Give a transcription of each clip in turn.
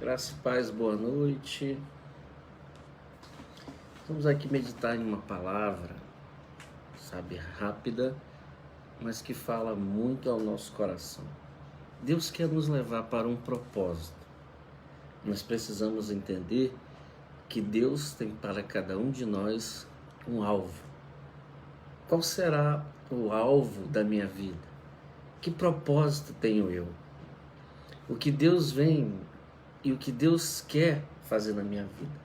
Graça e paz, boa noite. Vamos aqui meditar em uma palavra, rápida, mas que fala muito ao nosso coração. Deus quer nos levar para um propósito. Nós precisamos entender que Deus tem para cada um de nós um alvo. Qual será o alvo da minha vida? Que propósito tenho eu? O que Deus vem e o que Deus quer fazer na minha vida?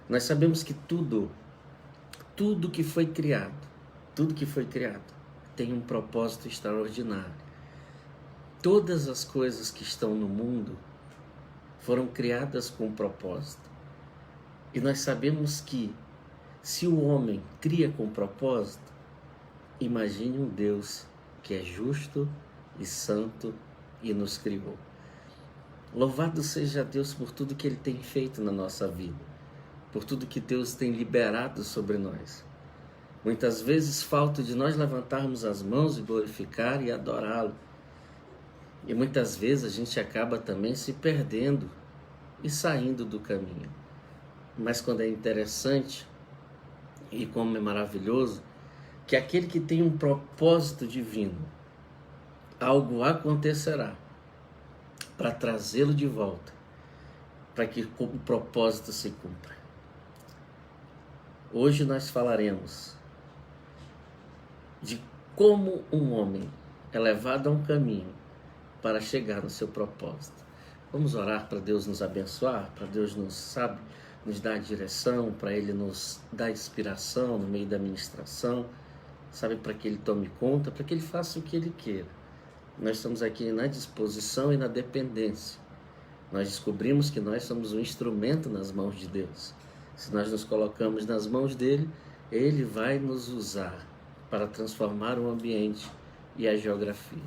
Nós sabemos que tudo que foi criado, tem um propósito extraordinário. Todas as coisas que estão no mundo foram criadas com um propósito. E nós sabemos que se o homem cria com propósito, imagine um Deus que é justo e santo e nos criou. Louvado seja Deus por tudo que Ele tem feito na nossa vida, por tudo que Deus tem liberado sobre nós. Muitas vezes falta de nós levantarmos as mãos e glorificar e adorá-lo. E muitas vezes a gente acaba também se perdendo e saindo do caminho. Mas quando é interessante e como é maravilhoso, que aquele que tem um propósito divino, algo acontecerá para trazê-lo de volta, para que o propósito se cumpra. Hoje nós falaremos de como um homem é levado a um caminho para chegar no seu propósito. Vamos orar para Deus nos abençoar, para Deus nos dar direção, para Ele nos dar inspiração no meio da ministração, para que Ele tome conta, para que Ele faça o que Ele queira. Nós estamos aqui na disposição e na dependência. Nós descobrimos que nós somos um instrumento nas mãos de Deus. Se nós nos colocamos nas mãos dEle, Ele vai nos usar para transformar o ambiente e a geografia.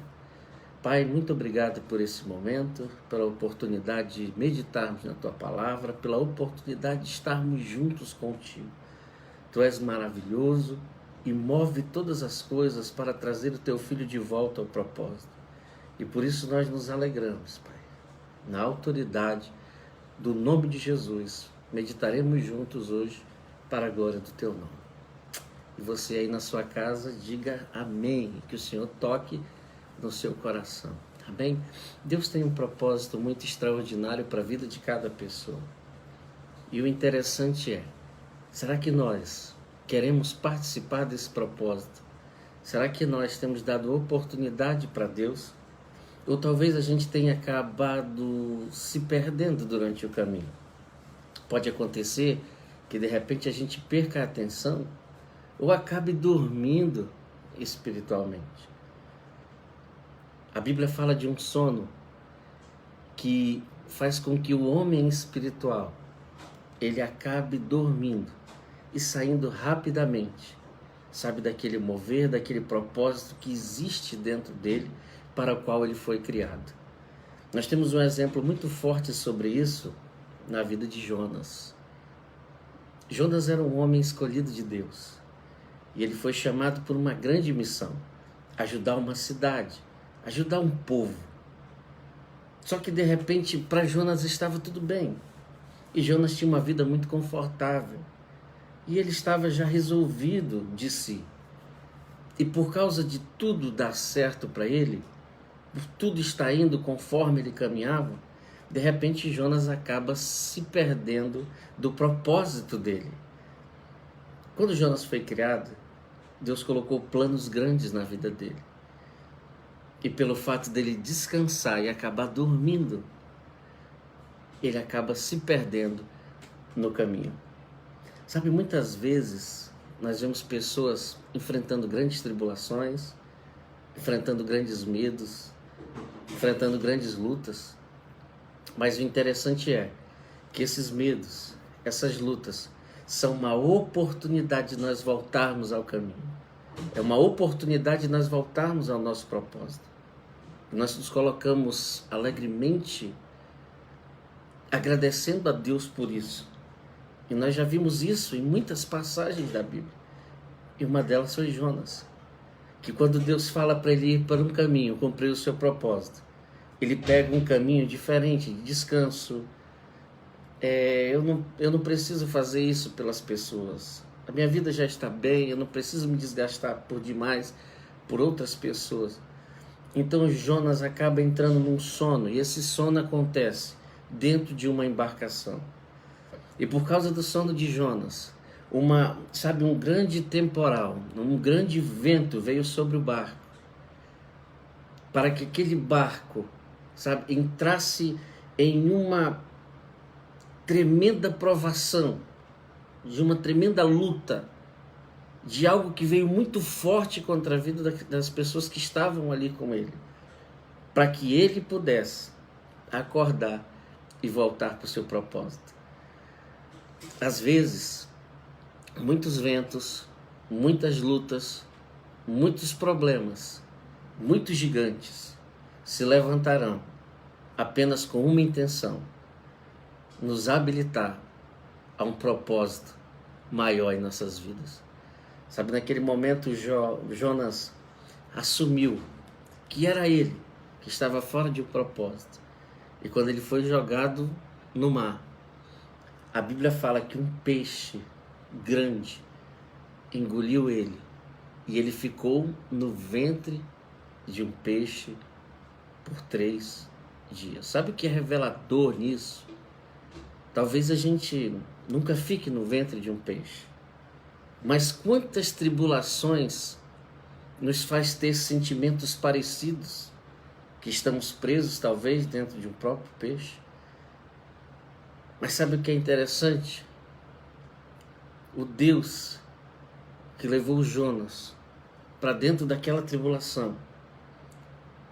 Pai, muito obrigado por esse momento, pela oportunidade de meditarmos na Tua Palavra, pela oportunidade de estarmos juntos contigo. Tu és maravilhoso e move todas as coisas para trazer o Teu Filho de volta ao propósito. E por isso nós nos alegramos, Pai. Na autoridade do nome de Jesus, meditaremos juntos hoje para a glória do Teu nome. E você aí na sua casa, diga amém, que o Senhor toque no seu coração. Amém? Deus tem um propósito muito extraordinário para a vida de cada pessoa. E o interessante é, será que nós queremos participar desse propósito? Será que nós temos dado oportunidade para Deus? Ou talvez a gente tenha acabado se perdendo durante o caminho. Pode acontecer que de repente a gente perca a atenção ou acabe dormindo espiritualmente. A Bíblia fala de um sono que faz com que o homem espiritual ele acabe dormindo e saindo rapidamente, daquele mover, daquele propósito que existe dentro dele, para o qual ele foi criado. Nós temos um exemplo muito forte sobre isso na vida de Jonas. Jonas era um homem escolhido de Deus e ele foi chamado por uma grande missão, ajudar uma cidade, ajudar um povo. Só que de repente para Jonas estava tudo bem e Jonas tinha uma vida muito confortável e ele estava já resolvido de si. E por causa de tudo dar certo para ele, tudo está indo conforme ele caminhava, de repente Jonas acaba se perdendo do propósito dele. Quando Jonas foi criado, Deus colocou planos grandes na vida dele. E pelo fato dele descansar e acabar dormindo, ele acaba se perdendo no caminho. Muitas vezes nós vemos pessoas enfrentando grandes tribulações, enfrentando grandes medos, enfrentando grandes lutas, mas o interessante é que esses medos, essas lutas, são uma oportunidade de nós voltarmos ao caminho. É uma oportunidade de nós voltarmos ao nosso propósito. Nós nos colocamos alegremente agradecendo a Deus por isso. E nós já vimos isso em muitas passagens da Bíblia. E uma delas foi Jonas, que quando Deus fala para ele ir para um caminho, cumprir o seu propósito, ele pega um caminho diferente de descanso. Eu não preciso fazer isso pelas pessoas. A minha vida já está bem, eu não preciso me desgastar por demais por outras pessoas. Então Jonas acaba entrando num sono, e esse sono acontece dentro de uma embarcação. E por causa do sono de Jonas, um grande temporal, um grande vento veio sobre o barco, para que aquele barco, entrasse em uma tremenda provação, de uma tremenda luta, de algo que veio muito forte contra a vida das pessoas que estavam ali com ele, para que ele pudesse acordar e voltar para o seu propósito. Às vezes, muitos ventos, muitas lutas, muitos problemas, muitos gigantes se levantarão apenas com uma intenção: nos habilitar a um propósito maior em nossas vidas. Naquele momento Jonas assumiu que era ele que estava fora de um propósito. E quando ele foi jogado no mar, a Bíblia fala que um peixe grande engoliu ele, e ele ficou no ventre de um peixe por 3 dias. Sabe o que é revelador nisso? Talvez a gente nunca fique no ventre de um peixe, mas quantas tribulações nos faz ter sentimentos parecidos, que estamos presos talvez dentro de um próprio peixe. Mas sabe o que é interessante? O Deus que levou Jonas para dentro daquela tribulação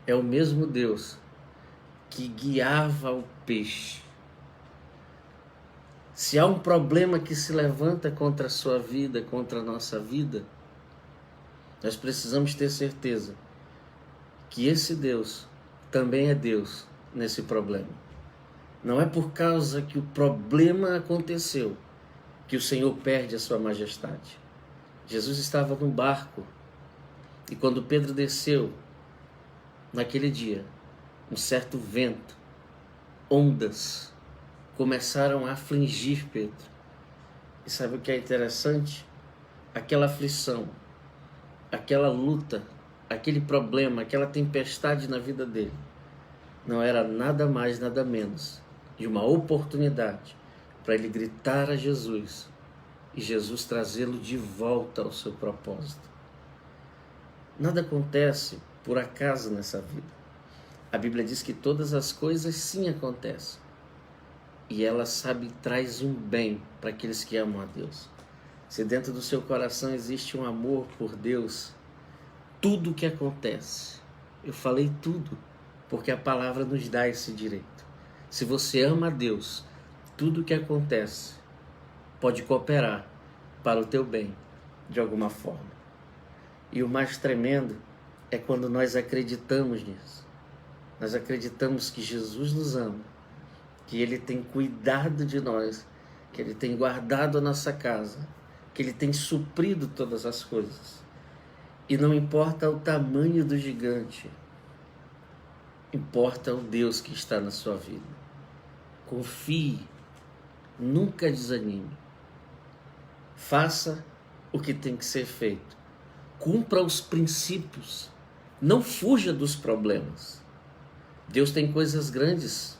é o mesmo Deus que guiava o peixe. Se há um problema que se levanta contra a sua vida, contra a nossa vida, nós precisamos ter certeza que esse Deus também é Deus nesse problema. Não é por causa que o problema aconteceu que o Senhor perde a sua majestade. Jesus estava num barco, e quando Pedro desceu, naquele dia, um certo vento, ondas, começaram a afligir Pedro. E sabe o que é interessante? Aquela aflição, aquela luta, aquele problema, aquela tempestade na vida dele, não era nada mais, nada menos de uma oportunidade para ele gritar a Jesus e Jesus trazê-lo de volta ao seu propósito. Nada acontece por acaso nessa vida. A Bíblia diz que todas as coisas sim acontecem, e ela traz um bem para aqueles que amam a Deus. Se dentro do seu coração existe um amor por Deus, tudo que acontece, eu falei tudo, porque a palavra nos dá esse direito. Se você ama a Deus, tudo que acontece pode cooperar para o teu bem, de alguma forma. E o mais tremendo é quando nós acreditamos nisso. Nós acreditamos que Jesus nos ama, que Ele tem cuidado de nós, que Ele tem guardado a nossa casa, que Ele tem suprido todas as coisas. E não importa o tamanho do gigante, importa o Deus que está na sua vida. Confie, nunca desanime. Faça o que tem que ser feito. Cumpra os princípios. Não fuja dos problemas. Deus tem coisas grandes,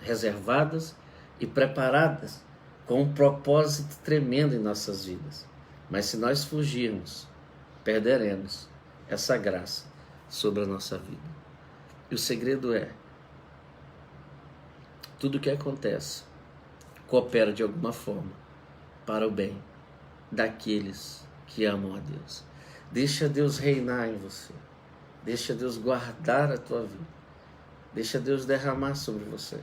reservadas e preparadas, com um propósito tremendo em nossas vidas. Mas se nós fugirmos, perderemos essa graça sobre a nossa vida. E o segredo é: tudo que acontece coopera de alguma forma para o bem daqueles que amam a Deus. Deixa Deus reinar em você. Deixa Deus guardar a tua vida. Deixa Deus derramar sobre você.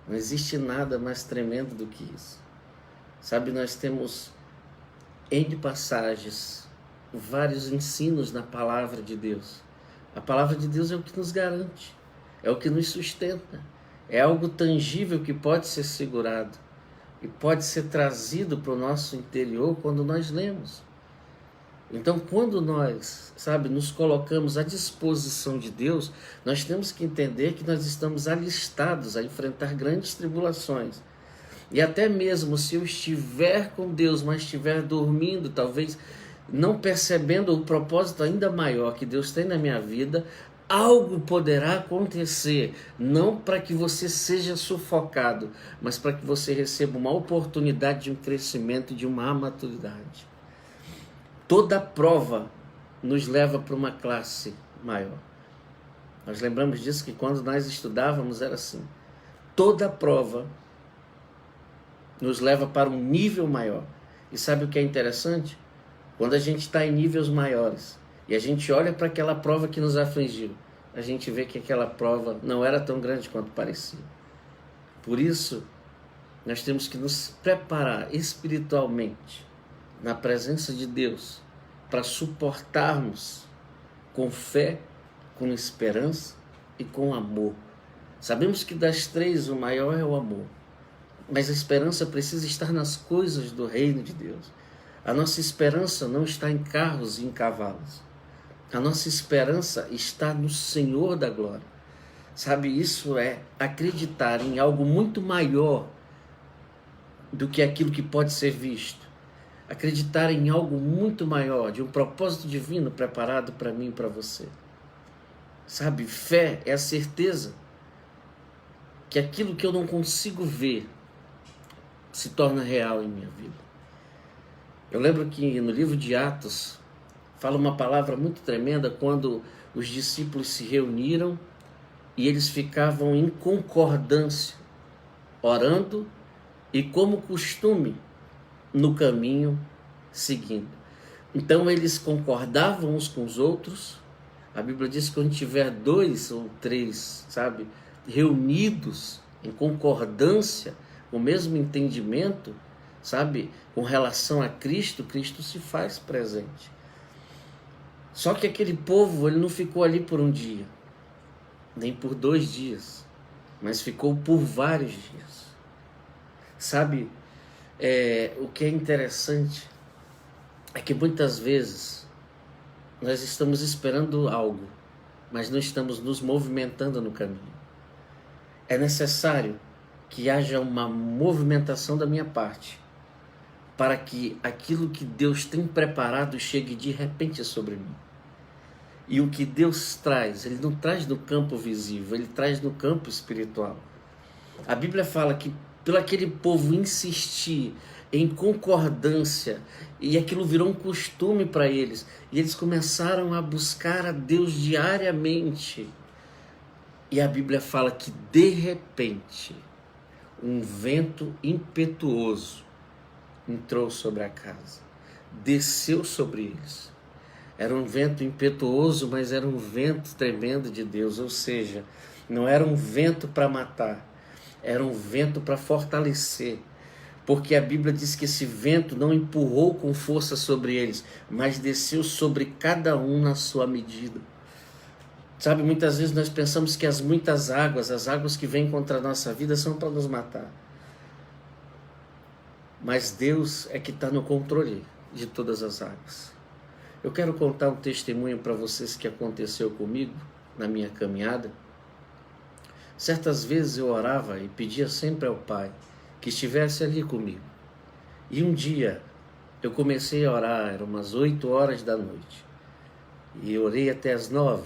Não existe nada mais tremendo do que isso. Nós temos N passagens, vários ensinos na palavra de Deus. A palavra de Deus é o que nos garante, é o que nos sustenta, é algo tangível que pode ser segurado e pode ser trazido para o nosso interior quando nós lemos. Então, quando nós, nos colocamos à disposição de Deus, nós temos que entender que nós estamos alistados a enfrentar grandes tribulações. E até mesmo se eu estiver com Deus, mas estiver dormindo, talvez não percebendo o propósito ainda maior que Deus tem na minha vida, algo poderá acontecer, não para que você seja sufocado, mas para que você receba uma oportunidade de um crescimento, de uma maturidade. Toda prova nos leva para uma classe maior. Nós lembramos disso que quando nós estudávamos era assim. Toda prova nos leva para um nível maior. E sabe o que é interessante? Quando a gente está em níveis maiores e a gente olha para aquela prova que nos afligiu, a gente vê que aquela prova não era tão grande quanto parecia. Por isso, nós temos que nos preparar espiritualmente na presença de Deus para suportarmos com fé, com esperança e com amor. Sabemos que das três o maior é o amor, mas a esperança precisa estar nas coisas do reino de Deus. A nossa esperança não está em carros e em cavalos. A nossa esperança está no Senhor da glória. Isso é acreditar em algo muito maior do que aquilo que pode ser visto. Acreditar em algo muito maior, de um propósito divino preparado para mim e para você. Fé é a certeza que aquilo que eu não consigo ver se torna real em minha vida. Eu lembro que no livro de Atos fala uma palavra muito tremenda quando os discípulos se reuniram e eles ficavam em concordância, orando e como costume no caminho seguindo. Então eles concordavam uns com os outros. A Bíblia diz que quando tiver 2 ou 3, reunidos em concordância, com o mesmo entendimento, com relação a Cristo, Cristo se faz presente. Só que aquele povo, ele não ficou ali por um dia, nem por 2 dias, mas ficou por vários dias. O que é interessante é que muitas vezes nós estamos esperando algo, mas não estamos nos movimentando no caminho. É necessário que haja uma movimentação da minha parte para que aquilo que Deus tem preparado chegue de repente sobre mim. E o que Deus traz, Ele não traz no campo visível, Ele traz no campo espiritual. A Bíblia fala que pelo aquele povo insistir em concordância, e aquilo virou um costume para eles, e eles começaram a buscar a Deus diariamente. E a Bíblia fala que de repente um vento impetuoso entrou sobre a casa, desceu sobre eles. Era um vento impetuoso, mas era um vento tremendo de Deus, ou seja, não era um vento para matar, era um vento para fortalecer, porque a Bíblia diz que esse vento não empurrou com força sobre eles, mas desceu sobre cada um na sua medida. Muitas vezes nós pensamos que as muitas águas, as águas que vêm contra a nossa vida são para nos matar. Mas Deus é que está no controle de todas as águas. Eu quero contar um testemunho para vocês que aconteceu comigo na minha caminhada. Certas vezes eu orava e pedia sempre ao Pai que estivesse ali comigo. E um dia eu comecei a orar, eram umas 8 horas da noite. E orei até as 9.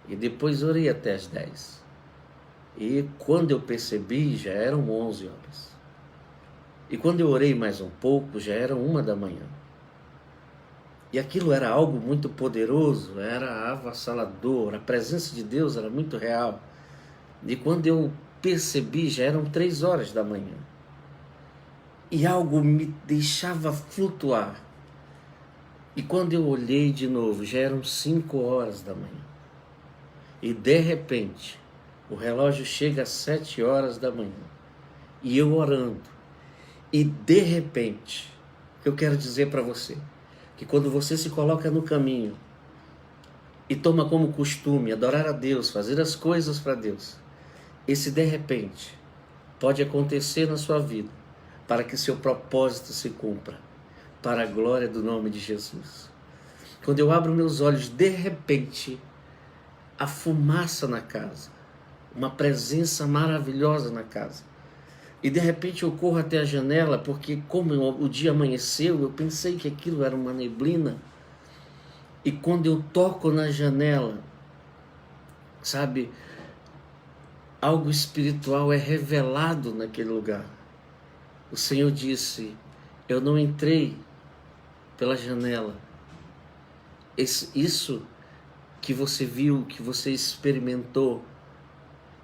E depois orei até as 10. E quando eu percebi, já eram 11 horas. E quando eu orei mais um pouco, já era 1 da manhã. E aquilo era algo muito poderoso, era avassalador, a presença de Deus era muito real. E quando eu percebi, já eram 3 horas da manhã. E algo me deixava flutuar. E quando eu olhei de novo, já eram 5 horas da manhã. E de repente, o relógio chega às 7 horas da manhã. E eu orando. E de repente, eu quero dizer para você, que quando você se coloca no caminho e toma como costume adorar a Deus, fazer as coisas para Deus, esse de repente pode acontecer na sua vida para que seu propósito se cumpra, para a glória do nome de Jesus. Quando eu abro meus olhos, de repente, a fumaça na casa, uma presença maravilhosa na casa. E de repente eu corro até a janela, porque como o dia amanheceu, eu pensei que aquilo era uma neblina. E quando eu toco na janela, sabe, algo espiritual é revelado naquele lugar. O Senhor disse: eu não entrei pela janela. Isso que você viu, que você experimentou,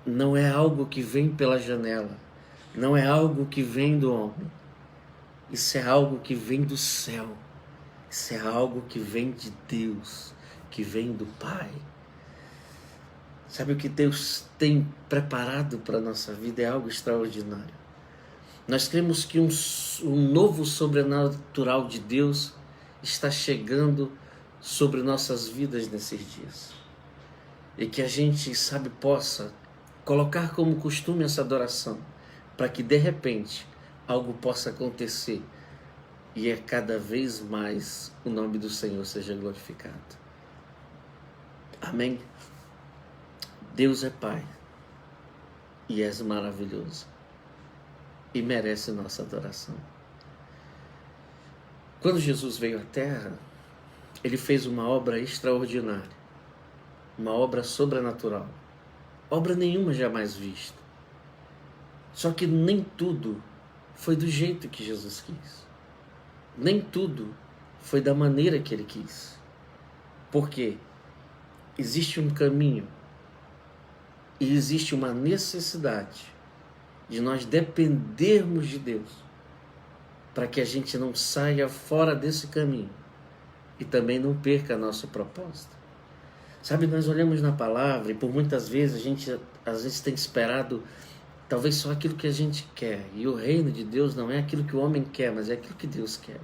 não é algo que vem pela janela. Não é algo que vem do homem. Isso é algo que vem do céu. Isso é algo que vem de Deus, que vem do Pai. Sabe o que Deus tem preparado para a nossa vida? É algo extraordinário. Nós cremos que um novo sobrenatural de Deus está chegando sobre nossas vidas nesses dias. E que a gente, sabe, possa colocar como costume essa adoração, para que de repente algo possa acontecer e cada vez mais o nome do Senhor seja glorificado. Amém? Deus é Pai e és maravilhoso e merece nossa adoração. Quando Jesus veio à Terra, Ele fez uma obra extraordinária, uma obra sobrenatural, obra nenhuma jamais vista. Só que nem tudo foi do jeito que Jesus quis. Nem tudo foi da maneira que Ele quis. Porque existe um caminho e existe uma necessidade de nós dependermos de Deus para que a gente não saia fora desse caminho e também não perca nosso propósito. Sabe, nós olhamos na palavra e por muitas vezes a gente às vezes tem esperado talvez só aquilo que a gente quer. E o reino de Deus não é aquilo que o homem quer, mas é aquilo que Deus quer.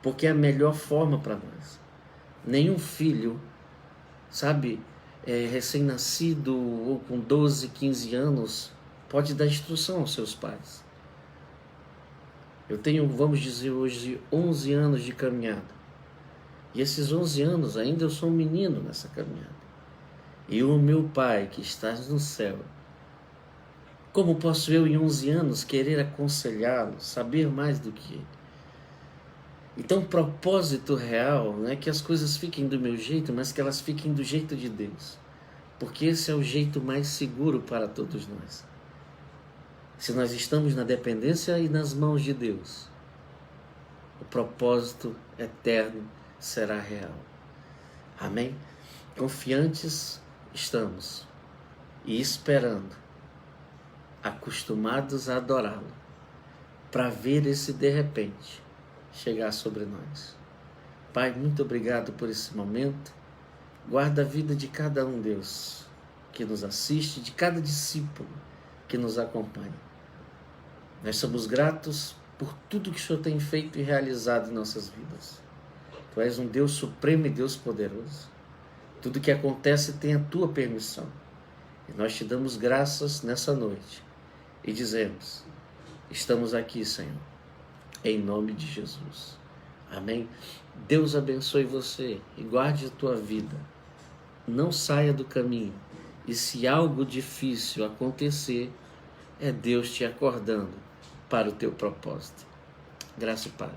Porque é a melhor forma para nós. Nenhum filho, sabe, recém-nascido ou com 12, 15 anos, pode dar instrução aos seus pais. Eu tenho, vamos dizer hoje, 11 anos de caminhada. E esses 11 anos ainda eu sou um menino nessa caminhada. E o meu Pai que está no céu, como posso eu em 11 anos querer aconselhá-lo, saber mais do que ele? Então o propósito real não é que as coisas fiquem do meu jeito, mas que elas fiquem do jeito de Deus. Porque esse é o jeito mais seguro para todos nós. Se nós estamos na dependência e nas mãos de Deus, o propósito eterno será real. Amém? Confiantes estamos e esperando, acostumados a adorá-lo, para ver esse de repente chegar sobre nós. Pai, muito obrigado por esse momento. Guarda a vida de cada um, Deus, que nos assiste, de cada discípulo que nos acompanha. Nós somos gratos por tudo que o Senhor tem feito e realizado em nossas vidas. Tu és um Deus supremo e Deus poderoso. Tudo que acontece tem a tua permissão. E nós te damos graças nessa noite e dizemos: estamos aqui, Senhor, em nome de Jesus. Amém? Deus abençoe você e guarde a tua vida. Não saia do caminho. E se algo difícil acontecer, é Deus te acordando para o teu propósito. Graça e paz.